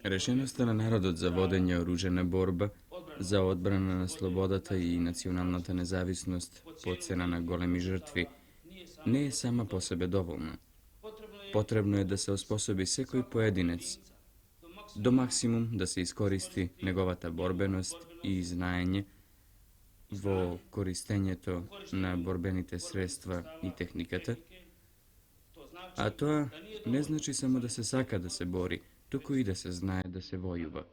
Решеността на народот за водење оружена борба, за одбрана на слободата и националната независност по цена на големи жртви, не е сама по себе доволна. Потребно е да се оспособи секој поединец до максимум да се искористи неговата борбеност и знаење во користењето на борбените средства и техниката, а тоа не значи само да се сака да се бори, туку и да се знае да се војува.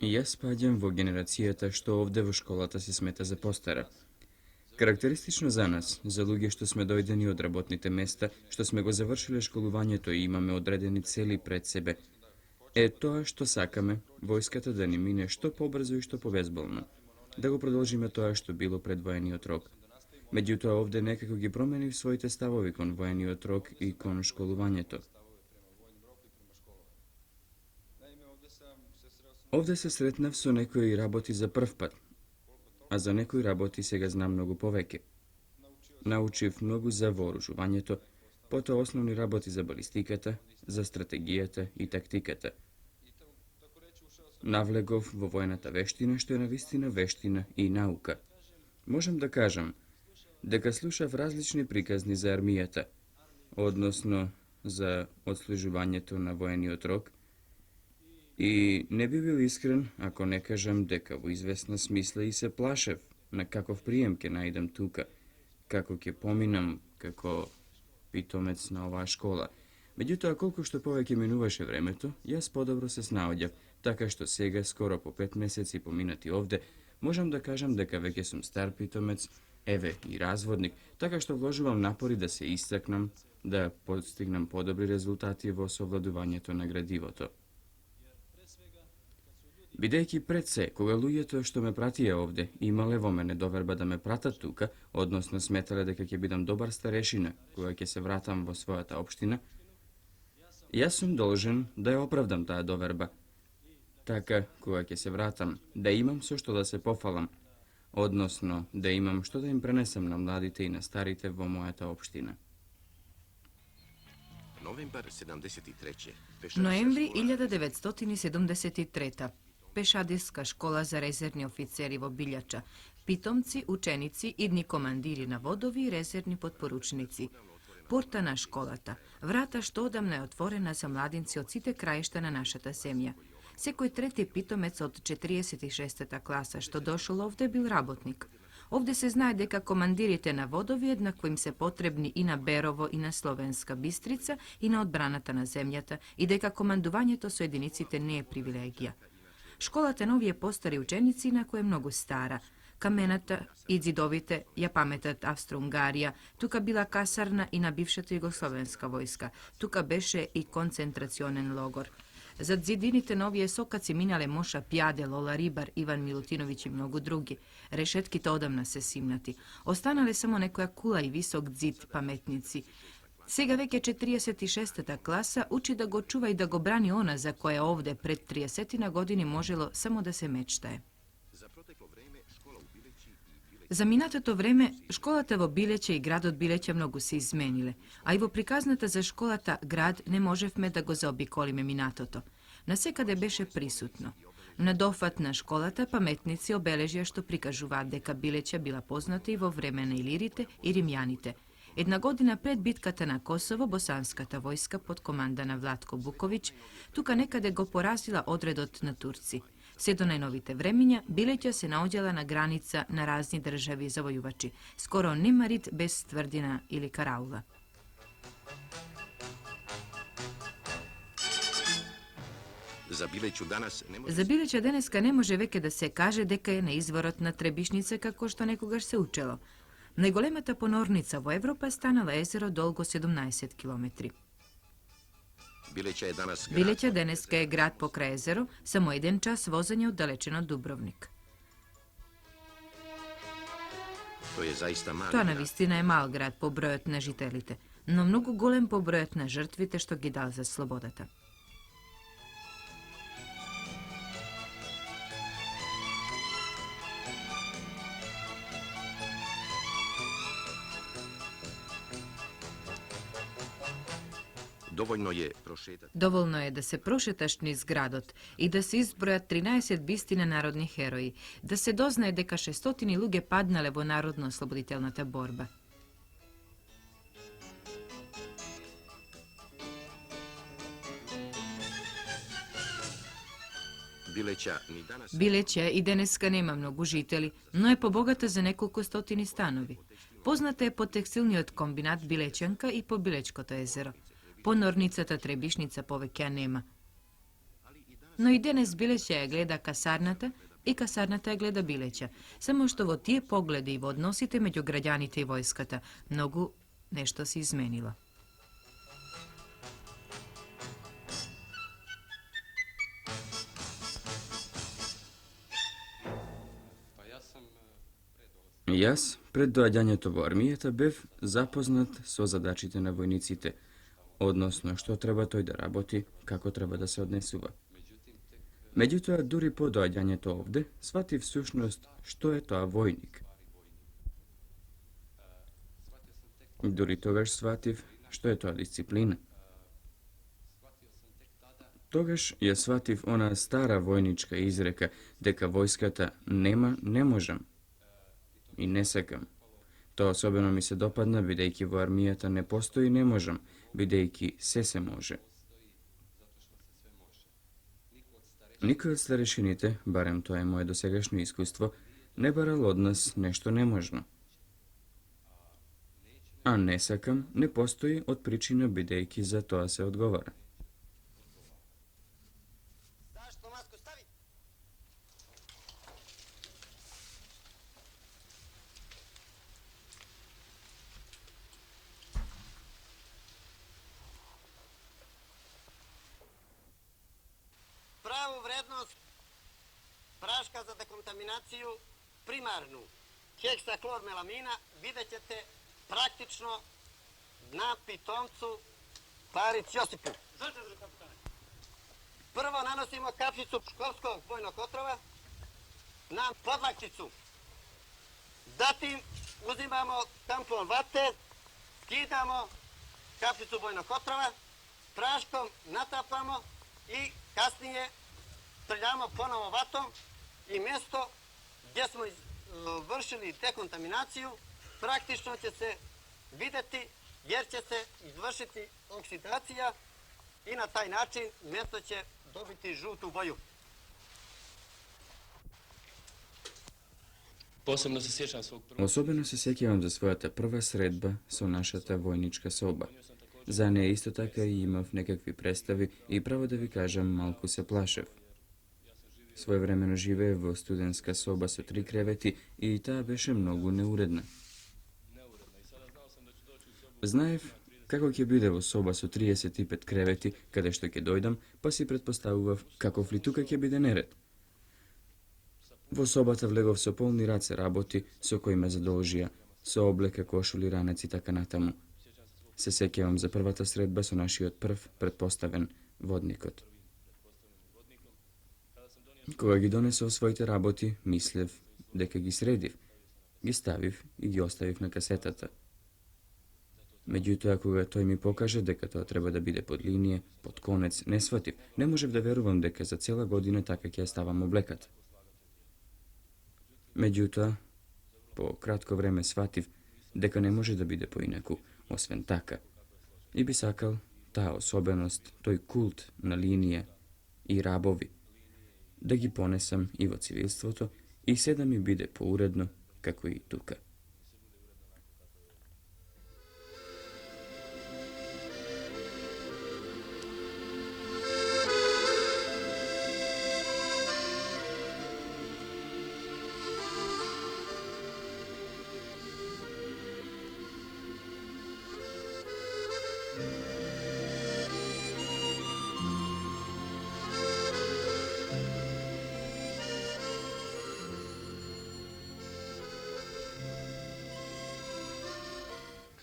И јас спаѓам во генерацијата што овде во школата се смета за постара. Карактеристично за нас, за луѓе што сме дојдени од работните места, што сме го завршиле школувањето и имаме одредени цели пред себе, е тоа што сакаме војската да ни мине што побрзо и што побезболно, да го продолжиме тоа што било пред воениот рок. Меѓутоа овде некако ги променив своите ставови кон воениот рок и кон школувањето. Овде се сретнав со некои работи за прв пат, а за некои работи сега знам многу повеќе. Научив многу за вооружувањето, потоа основни работи за балистиката, за стратегијата и тактиката. Навлегов во воената вештина, што е навистина вештина и наука. Можам да кажам дека слушав различни приказни за армијата, односно за одслужувањето на воениот рок, и не би бил искрен ако не кажам дека во известна смисла и се плашев на каков прием ќе најдам тука, како ќе поминам како питомец на оваа школа. Меѓутоа, колку што повеќе минуваше времето, јас подобро се снаоѓав, така што сега, скоро по 5 месеци поминати овде, можам да кажам дека веќе сум стар питомец, еве и разводник, така што вложувам напори да се истакнам, да постигнам подобри резултати во совладувањето на градивото. Бидејќи пред се, кога луѓето што ме пратија овде имале во мене доверба да ме пратат тука, односно сметале дека ќе бидам добар старешина кога ќе се вратам во својата општина, јас сум должен да ја оправдам таа доверба. Така, кога ќе се вратам, да имам со што да се пофалам, односно да имам што да им пренесам на младите и на старите во мојата општина. Ноември 1973. Пешадиска школа за резервни офицери во Билјача, питомци, ученици, идни командири на водови и резервни подпоручници. Порта на школата, врата што одамна е отворена за младинци од сите краишта на нашата земја. Секој трети питомец од 46-та класа што дошол овде бил работник. Овде се знае дека командирите на водови еднакво им се потребни и на Берово и на Словенска Бистрица и на одбраната на земјата и дека командувањето со единиците не е привилегија. Школата на овие постари ученици инако е многу стара. Камената и ѕидовите ја паметат Австро-Унгарија, тука била касарна и на бившата југословенска војска, тука беше и концентрационен логор. Зад ѕидините на овие сокаци минале Моша Пјаде, Лола Рибар, Иван Милутиновиќ и многу други. Решетките одамна се симнати. Останале само некоја кула и висок ѕид паметници. Сега веќе 46-та класа учи да го чува и да го брани она за кое овде пред 30 години можело само да се мечтае. За минатото време, школата во Билеќе и градот Билеќе многу се измениле, а и во приказната за школата град не можевме да го заобиколиме минатото. Насекаде беше присутно. На дофат на школата паметници обележија што прикажуваат дека Билеќа била позната и во време на илирите и римјаните. Една година пред битката на Косово, босанската војска под команда на Владко Буковиќ, тука некаде го поразила одредот на турци. Се до најновите времиња, Билеќа се наоѓала на граница на разни држави завојувачи, скоро нема рид без тврдина или караула. За Билеќа денеска не може веќе да се каже дека е на изворот на Требишница како што некогаш се учело. Најголемата понорница во Европа станала езеро долго 17 километри. Билеќа денеска е град покрај езеро, само 1 час возење оддалечено од Дубровник. Тоа навистина е мал град по бројот на жителите, но многу голем по бројот на жртвите што ги дал за слободата. Доволно е да се прошеташ низ градот и да се избројат 13 бисти на народни херои, да се дознае дека 600 луѓе паднале во народно-ослободителната борба. Билеќа и денеска нема многу жители, но е побогата за неколку стотини станови. Позната е по текстилниот комбинат Билеќанка и по Билечкото езеро. Понорницата Требишница повеќе нема. Но и денес Билеќа ја гледа касарната и касарната ја гледа Билеќа. Само што во тие погледи и во односите меѓу граѓаните и војската многу нешто се изменило. Јас, пред доаѓањето во армијата, бев запознат со задачите на војниците, односно што треба тој да работи, како треба да се однесува. Меѓутоа, дури по доаѓањето овде, сватив всушност што е тоа војник. Дури тогаш сватив што е тоа дисциплина. Тогаш ја сватив она стара војничка изрека дека војската нема, не можам и не сакам. Тоа особено ми се допадна, бидејќи во армијата не постои не можам, бидејќи се може. Никој од старешините, барем тоа е моје досегашно искуство, не барал од нас нешто неможно. А не сакам не постои од причина, бидејќи за тоа се одговара. Праву вредност прашка за деконтаминацију примарну хексаклормеламина видеќете практично на питомцу Париц Јосипу. Прво наносимо капсицу школскog бојног отрова на подлактицу. Затим узимамо тампон вате, скидамо капсицу бојног отрова, прашком натапамо и касније трљамо поново ватом и место gdje smo vršili dekontaminaciju praktično će se videti jer će se izvršiti oksidacija i na taj način meso će dobiti žutu boju. Особено се сеќавам за својата прва средба со нашата војничка соба. За неја исто така и имав некакви представи и право да ви кажам, малку се плашев. Своевремено живеев во студентска соба со 3 кревети и таа беше многу неуредна. Знаев како ќе биде во соба со 35 кревети, каде што ќе дојдам, па си предпоставував каков ли тука ќе биде неред. Во собата влегов со полни раце работи, со кои ме задолжија, со облека, кошули, ранеци, така натаму. Се сеќавам за првата средба со нашиот прв предпоставен водникот. Кога ги донесов своите работи, мислев дека ги средив, ги ставив и ги оставив на касетата. Međutim, ako ga toj mi pokaže deka to treba da bide pod linije, pod konec, ne shvativ, ne možem da verujem deka za cijela godina takak ja stavam oblekat. Međutim, po kratko vreme shvativ deka ne može da bide po inaku, osven taka. I bi sakal ta osobenost, toj kult na linije i rabovi, da gi ponesam i vo civilstvo to i sve da mi bide pouredno kako i tuka.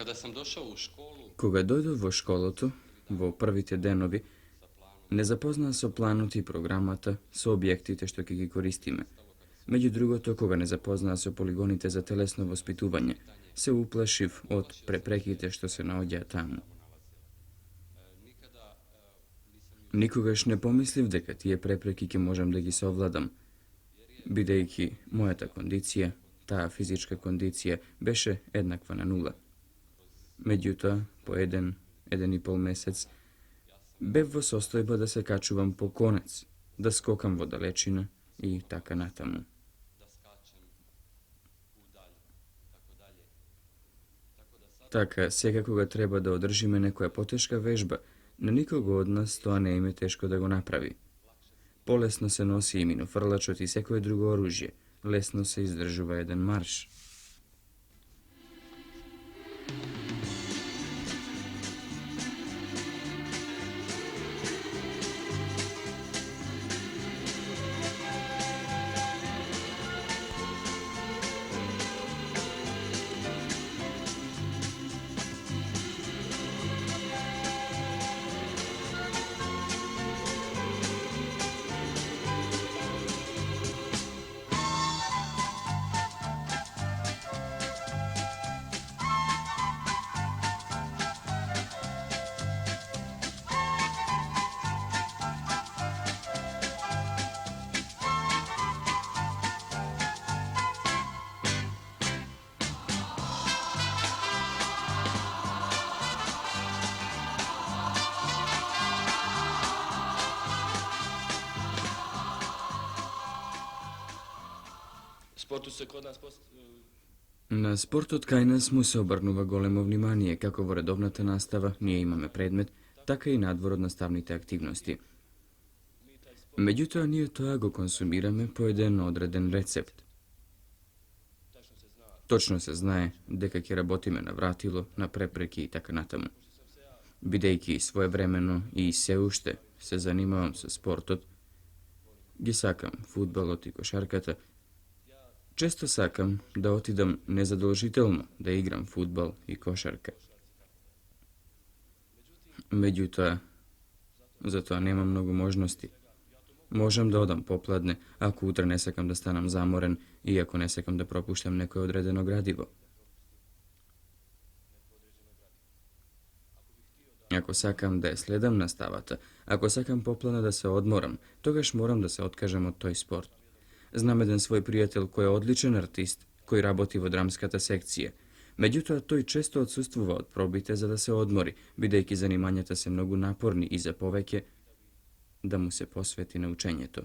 Kada sam došao u školu, Koga dojdu vo školotu, vo prvite denovi, ne zapozna se o planu ti programata, so objektite što ki gi koristime. Među drugo to koga ne zapozna se o poligonite za telesno vospituvanje, se uplašiv od preprekite što se naodja tamo. Nikogaš ne pomisliv deka tije preprekike možem da gi se ovladam, bidejki moja ta kondicija, ta fizička kondicija, beše jednakva na nula. Međutim, po jedan i pol mesec, bev vo sostojba da se kačuvam po konec, da skokam vo dalečina i taka natamu. Taka, sjeka koga treba da održime nekoja poteška vežba, na nikogo od nas to ne ime teško da go napravi. Polesno se nosi i minofrlačot i sekoje drugo oružje, lesno se izdržuva jedan marš. sportu se kod nas Na sport od kaj nas mu se obrnuva golemo vnimanije, kako vo redovnata nastava nije imame predmet, taka i nadvor od nastavnite aktivnosti. Međutim, nije to ako konsumirame po jedan odreden recept. Točno se znaje dekak je rabotime na vratilo, na prepreki i taka natamu. Bidejki svojevremeno i se ušte se zanimavam sa sportot, gdje sakam futbalot i košarkata. Često sakam da otidam nezadolžitelno da igram futbal i košarka. Međutim, zato nemam mnogo možnosti. Možem da odam popladne, ako utra ne sakam da stanam zamoren i ako ne sakam da propuštam neko odredeno gradivo. Ako sakam da je sledam nastavata, ako sakam poplana da se odmoram, togaš moram da se otkažem od toj sport. Znam jedan svoj prijatelj koji je odličan artist, koji raboti vo dramskata sekcije. Međutim, to i često odsustuva od probite za da se odmori, bidejki zanimanjata se mnogo naporni i za poveke, da mu se posveti na učenje to.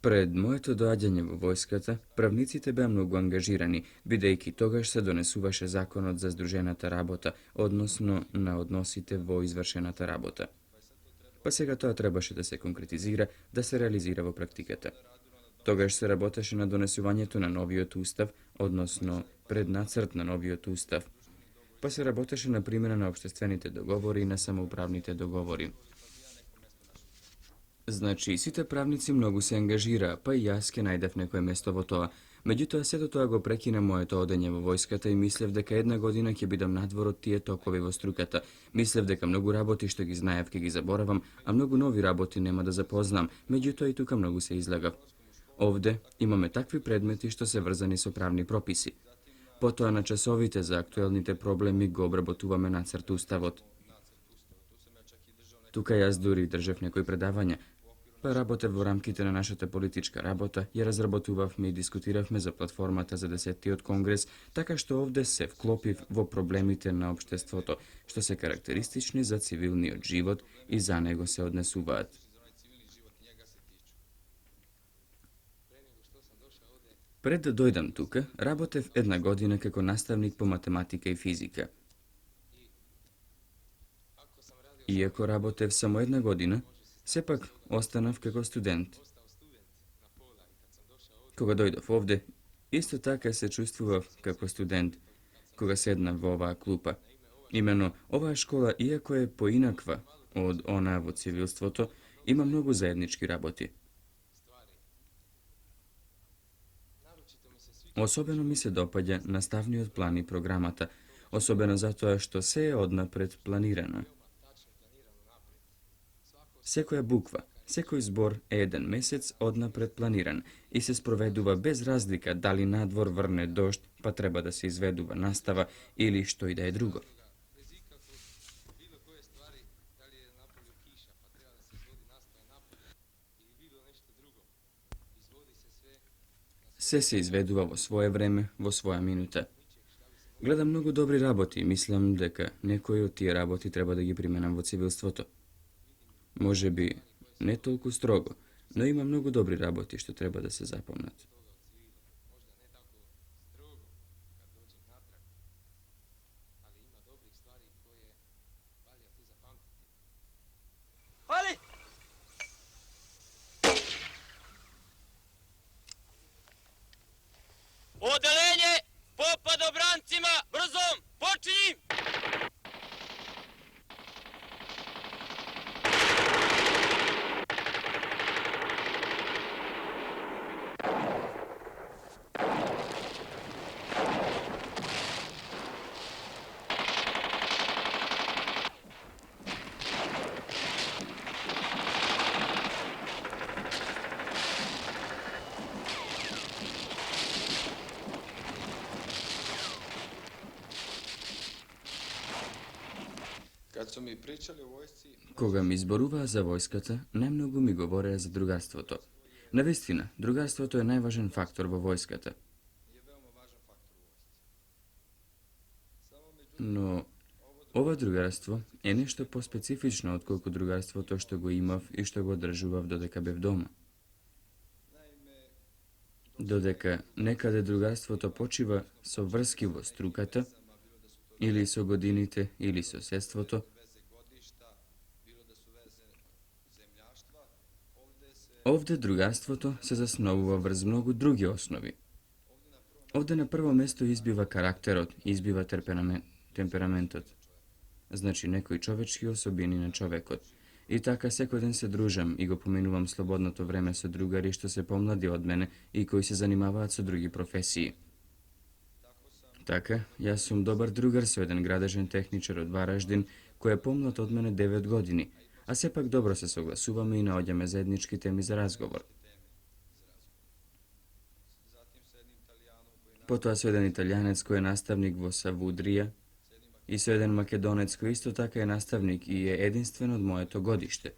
Пред моето доаѓање во војската, правниците беа многу ангажирани, бидејќи тогаш се донесуваше законот за здружената работа, односно на односите во извршената работа. Па сега тоа требаше да се конкретизира, да се реализира во практиката. Тогаш се работеше на донесувањето на новиот устав, односно преднацрт на новиот устав. Па се работеше на примена на општествените договори и на самоуправните договори. Значи, сите правници многу се ангажираа, па и јас ке најдев некое место во тоа. Меѓутоа, сето тоа го прекина моето одење во војската и мислев дека една година ќе бидам надвор од тие токови во струката. Мислев дека многу работи што ги знаев ке ги заборавам, а многу нови работи нема да запознам, меѓутоа и тука многу се излагав. Овде имаме такви предмети што се врзани со правни прописи. Потоа на часовите за актуелните проблеми го обработуваме нацрт уставот. Тука јас дури држев некои предавања, па работев во рамките на нашата политичка работа, ја разработувавме и дискутиравме за платформата за 10-тиот конгрес, така што овде се вклопив во проблемите на општеството, што се карактеристични за цивилниот живот и за него се однесуваат. Пред да дојдам тука, работев една година како наставник по математика и физика. Иако работев само една година, сепак останав како студент. Кога дојдов овде, исто така се чувствував како студент, кога седнав во оваа клупа. Имено, оваа школа, иако е поинаква од онаа во цивилството, има многу заеднички работи. Особено ми се допаѓа наставниот план и програмата, особено затоа што се е однапред планирано. Секоја буква, секој збор е еден месец однапред планиран и се спроведува без разлика дали надвор врне дожд, па треба да се изведува настава или што и да е друго. Се изведува во свое време, во своја минута. Гледам многу добри работи и мислам дека некои од тие работи треба да ги применам во цивилството. Може би не толку строго, но има многу добри работи што треба да се запомнат. Пали! Оделење по падобранцима, брзом, почини! Кога ми зборуваа за војската, најмногу ми говореа за другарството. Навистина, другарството е најважен фактор во војската. Но ова другарство е нешто поспецифично отколку другарството што го имав и што го одржував додека бев дома. Додека некаде другарството почива со врски во струката, или со годините, или соседството, овде другарството се засновува врз многу други основи. Овде на прво место избива карактерот, избива темпераментот. Значи некои човечки особини на човекот. И така секој ден се дружам и го поминувам слободното време со другари што се помлади од мене и кои се занимаваат со други професии. Така, јас сум добар другар со еден градежен техничар од Вараждин, кој е помлад од мене 9 години, а сепак добро се согласуваме и наоѓаме заеднички теми за разговор. Потоа со еден италијанец кој е наставник во Савудрија и со еден македонец кој исто така е наставник и е единствен од моето годиште.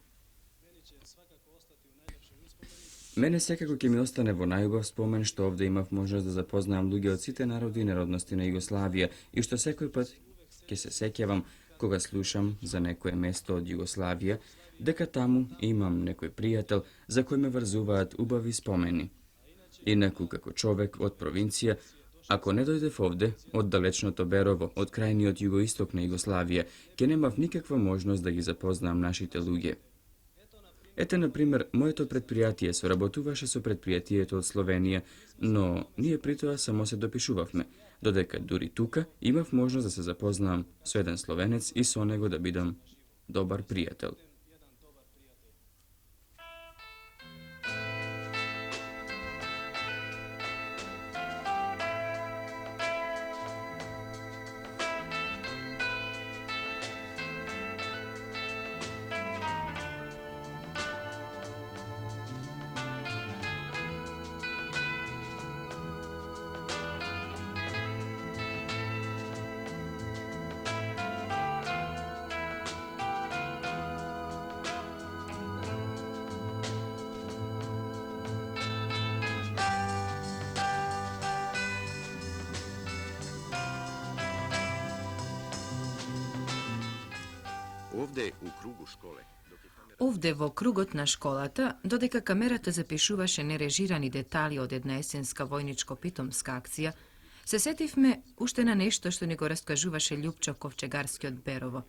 Мене секако ќе ми остане во најубав спомен што овде имав можност да запознаам луѓе од сите народи и народности на Југославија и што секој пат ќе се сеќавам кога слушам за некое место од Југославија, дека таму имам некој пријател за кој ме врзуваат убави спомени. Инаку, како човек од провинција, ако не дојдев овде, од далечното Берово, од крајниот југоисток на Југославија, ќе немав никаква можност да ги запознам нашите луѓе. Ете, например, моето предпријатие соработуваше со предпријатието од Словенија, но ние при тоа само се допишувавме, додека дури тука имав можност да се запознам со еден словенец и со него да бидам добар пријател. Ovde u krugu škole. Овде во кругот на школата, додека камерата запишуваше нережирани детали од една есенска војничко-питомска акција, се сетивме уште на нешто што ни го раскажуваше Љупчо Ковчегарски од Берово.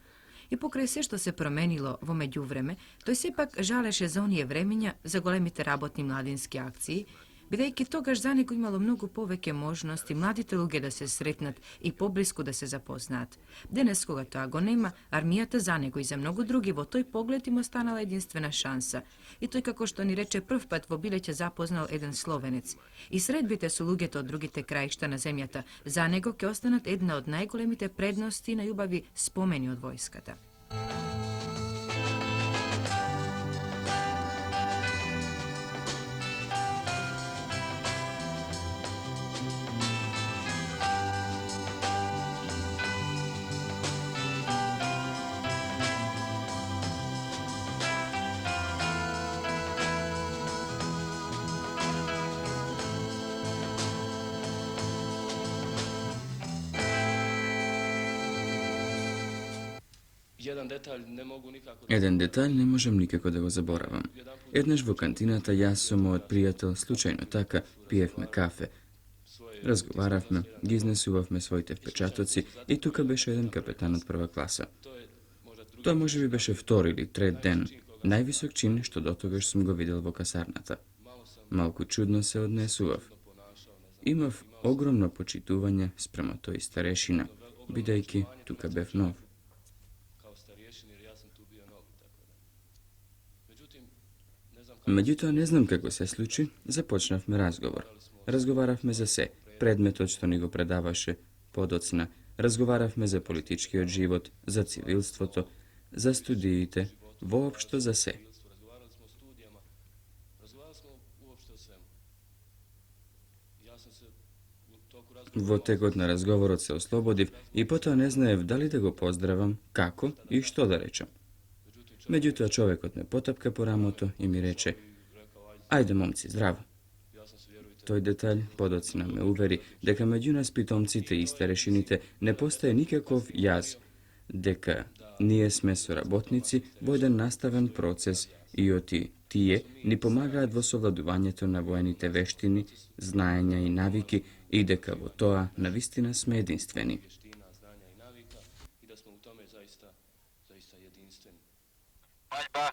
И покрај се што се променило во меѓувреме, тој сепак жалеше за оние времења, за големите работни младински акции, бидејќи тогаш за него имало многу повеќе можности младите луѓе да се сретнат и поблиску да се запознаат. Денес, кога тоа го нема, армијата за него и за многу други во тој поглед им останала единствена шанса. И тој, како што ни рече, прв пат во Билеќе запознал еден словенец. И средбите со луѓето од другите краишта на земјата за него ќе останат една од најголемите предности и најубави спомени од војската. Jedan detalj ne mogu nikako... Еден детаљ не можам никако да го заборавам. Еднаш во кантината јас со мојот пријател, случајно така, пиевме кафе. Разговаравме, ги изнесувавме своите впечатоци и тука беше еден капетан од прва класа. Тоа можеби беше втори или трет ден, највисок чин што дотогаш сум го видел во касарната. Малку чудно се однесував. Имав огромно почитување спрема тој старешина, бидејќи тука бев нов. Меѓутоа, не знам како се случи, започнавме разговор. Разговаравме за се, предметот што ни го предаваше подоцна. Разговаравме за политичкиот живот, за цивилството, за студиите, воопшто за се. Во текот на разговорот се ослободив и потоа не знаев дали да го поздравам, како и што да речам. Меѓутоа човекот ме потапка по рамото и ми рече: "Ајде, момци, здраво." Тој детаљ подоцна ме увери дека меѓу нас питомците и старешините не постае никаков јаз, дека ние сме соработници во еден наставен процес и тие ни помагаат во совладувањето на воените вештини, знаења и навики и дека во тоа навистина сме единствени. I da smo u tome zaista jedinstveni. Paljba.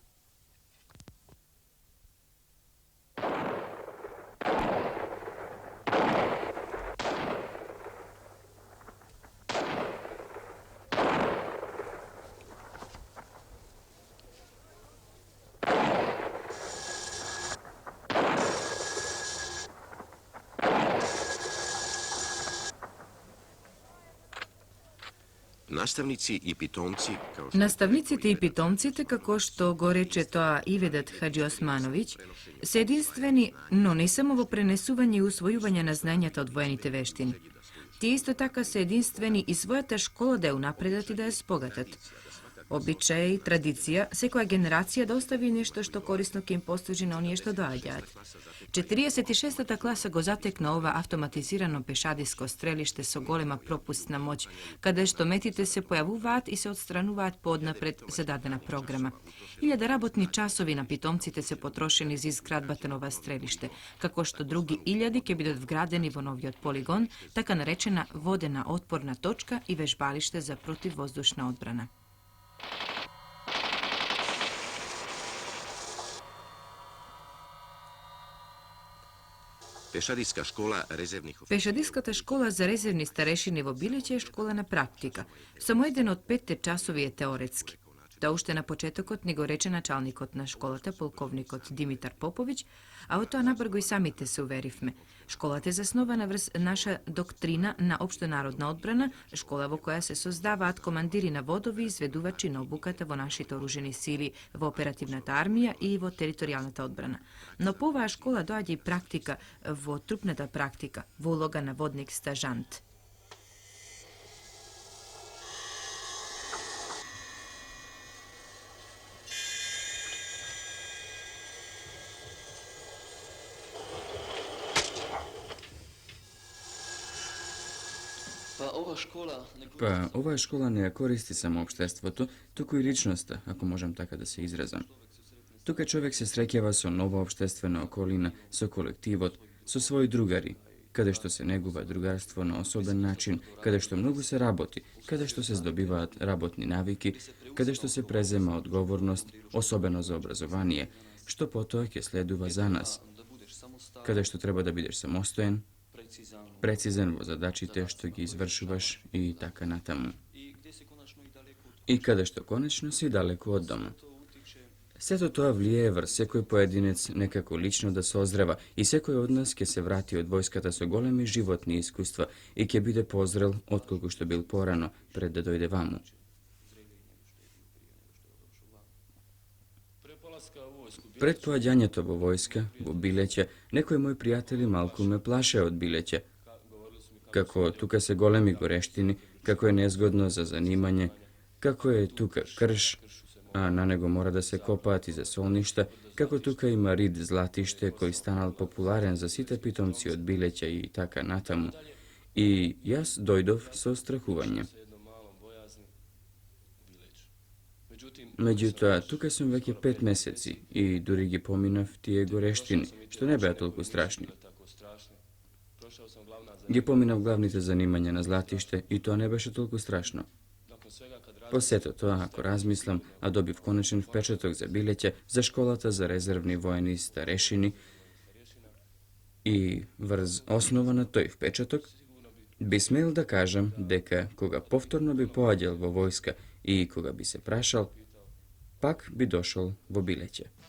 Nastavnici i pitomci, kao što... Наставниците и питомците, како што го рече тоа Иведат Хаджи Османовиќ, се единствени, но не само во пренесување и усвојување на знањата од воените вештини. Тие исто така се единствени и својата школа да ја унапредат и да ја спогатат. Običaj, tradicija, sekoja generacija da ostavi nešto što korisno kim posluži na onije što dođat. 46. klasa go zatekna ova automatizirano pešadijsko strelište so golema propustna moć, kada je što metite se pojavuvat i se odstranuvat pod napred zadadena programa. Hiljada rabotni časovi na pitomcite se potrošeni iz izgradbatenova strelište, kako što drugi iljadi ke bi vgradeni vo novi od poligon, taka narečena vodena otporna točka i vežbalište za protivvozdušna odbrana. Pešadijska škola rezervnih Pešadijskata škola za rezervni starešini v Biliće je školana praktika. Samo jedan od 5 časovi je teoretski. To ušte na početak od nego reče načalnikot na školata, polkovnikot Dimitar Popović, a o to nabrgo i samite se uverifme. Škola te zasnovana vrst naša doktrina na opštonarodna odbrana, škola vo koja se sozdavat komandiri na vodovi, izveduvači na obukata vo našit oruženi sili, vo operativnata armija i vo teritorijalnata odbrana. No po ova škola dođe i praktika, vo trupnata praktika, vo uloga na vodnik stažant. Pa ova škola ne koristi samo opštеството, туку и личноста, ако можам така да се изразам. Тука човек се среќава со нова општествена околина, со колективот, со своји другари, каде што се негува другарство на особен начин, каде што многу се работи, каде што се здобиваат работни навики, каде што се презема одговорност, особено за образование, што потоа ќе следува за нас, каде што треба да бидеш самостоен, прецизен во задачите што ги извршуваш и така натаму. И каде што конечно си далеку од дома. Сето тоа влијае врз секој поединец некако лично да се озрева и секој од нас ќе се врати од војската со големи животни искуства и ќе биде позрел отколку што бил порано пред да дојде ваму. Пред поаѓањето во војска, во Билеќе, некои мои пријатели малку ме плаше од Билеќе. Како тука се големи горештини, како е незгодно за занимање, како е тука крш, а на него мора да се копаат и за солништа, како тука има рид златиште кој станал популарен за сите питомци од Билеќа и така натаму. И јас дојдов со страхување. Меѓутоа, тука сум веќе 5 месеци и дури ги поминав тие горештини, што не беа толку страшни. Ги поминав главните занимања на златиште и тоа не беше толку страшно. По сето тоа, ако размислам, а добив конечен впечаток за Билеќе, за школата за резервни воени старешини и врз основа на тој впечаток, би смел да кажам дека кога повторно би поаѓал во војска и кога би се прашал, пак би дошол во Билеќе.